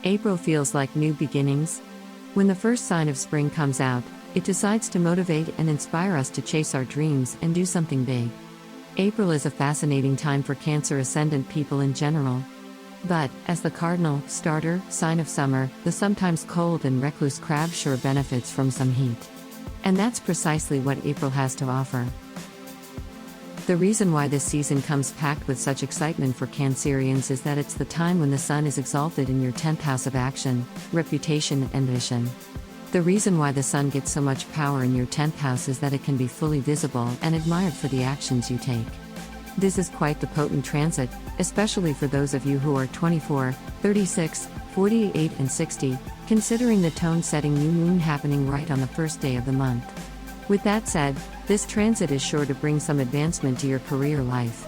April feels like new beginnings. When the first sign of spring comes out, it decides to motivate and inspire us to chase our dreams and do something big. April is a fascinating time for Cancer ascendant people in general. But, as the cardinal, starter, sign of summer, the sometimes cold and recluse crab sure benefits from some heat. And that's precisely what April has to offer. The reason why this season comes packed with such excitement for Cancerians is that it's the time when the sun is exalted in your 10th house of action, reputation, and vision. The reason why the sun gets so much power in your 10th house is that it can be fully visible and admired for the actions you take. This is quite the potent transit, especially for those of you who are 24, 36, 48, and 60, considering the tone-setting new moon happening right on the first day of the month. With that said, this transit is sure to bring some advancement to your career life.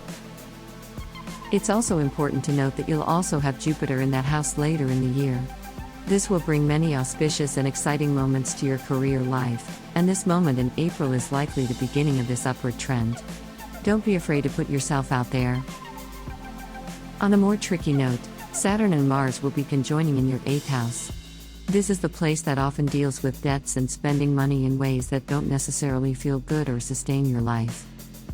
It's also important to note that you'll also have Jupiter in that house later in the year. This will bring many auspicious and exciting moments to your career life, and this moment in April is likely the beginning of this upward trend. Don't be afraid to put yourself out there. On a more tricky note, Saturn and Mars will be conjoining in your 8th house. This is the place that often deals with debts and spending money in ways that don't necessarily feel good or sustain your life.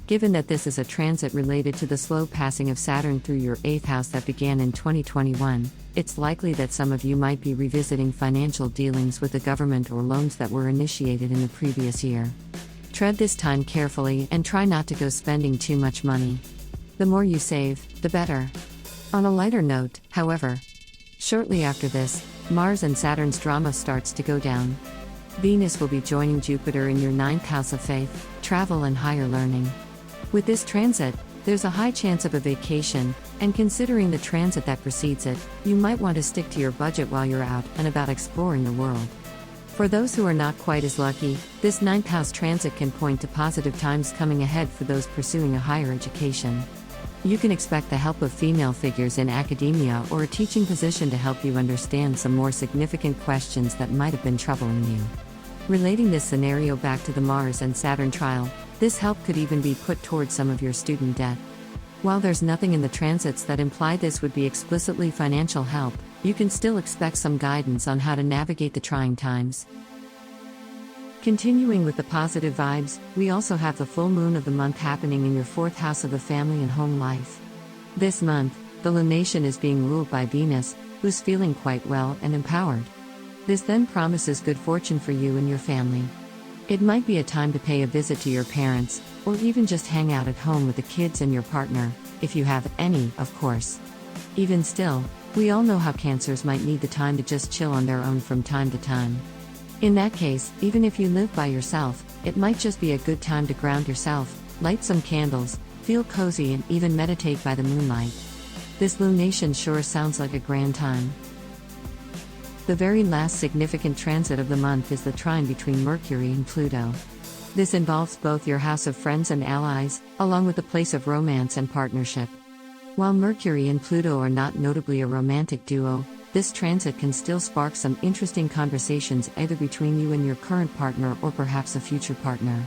Given that this is a transit related to the slow passing of Saturn through your 8th house that began in 2021, it's likely that some of you might be revisiting financial dealings with the government or loans that were initiated in the previous year. Tread this time carefully and try not to go spending too much money. The more you save, the better. On a lighter note, however, shortly after this, Mars and Saturn's drama starts to go down. Venus will be joining Jupiter in your 9th house of faith, travel and higher learning. With this transit, there's a high chance of a vacation, and considering the transit that precedes it, you might want to stick to your budget while you're out and about exploring the world. For those who are not quite as lucky, this 9th house transit can point to positive times coming ahead for those pursuing a higher education. You can expect the help of female figures in academia or a teaching position to help you understand some more significant questions that might have been troubling you. Relating this scenario back to the Mars and Saturn trial, this help could even be put towards some of your student debt. While there's nothing in the transits that imply this would be explicitly financial help, you can still expect some guidance on how to navigate the trying times. Continuing with the positive vibes, we also have the full moon of the month happening in your 4th house of the family and home life. This month, the lunation is being ruled by Venus, who's feeling quite well and empowered. This then promises good fortune for you and your family. It might be a time to pay a visit to your parents, or even just hang out at home with the kids and your partner, if you have any, of course. Even still, we all know how Cancers might need the time to just chill on their own from time to time. In that case, even if you live by yourself, it might just be a good time to ground yourself, light some candles, feel cozy and even meditate by the moonlight. This lunation sure sounds like a grand time. The very last significant transit of the month is the trine between Mercury and Pluto. This involves both your house of friends and allies, along with the place of romance and partnership. While Mercury and Pluto are not notably a romantic duo, this transit can still spark some interesting conversations either between you and your current partner or perhaps a future partner.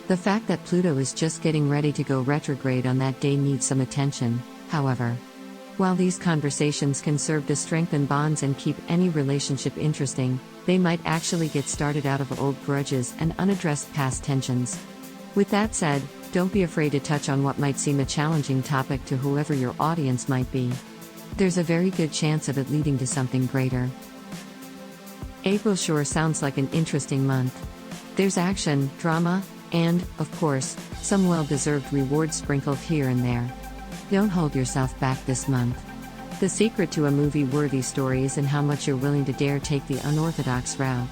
The fact that Pluto is just getting ready to go retrograde on that day needs some attention, however. While these conversations can serve to strengthen bonds and keep any relationship interesting, they might actually get started out of old grudges and unaddressed past tensions. With that said, don't be afraid to touch on what might seem a challenging topic to whoever your audience might be. There's a very good chance of it leading to something greater. April sure sounds like an interesting month. There's action, drama, and, of course, some well-deserved rewards sprinkled here and there. Don't hold yourself back this month. The secret to a movie-worthy story is in how much you're willing to dare take the unorthodox route.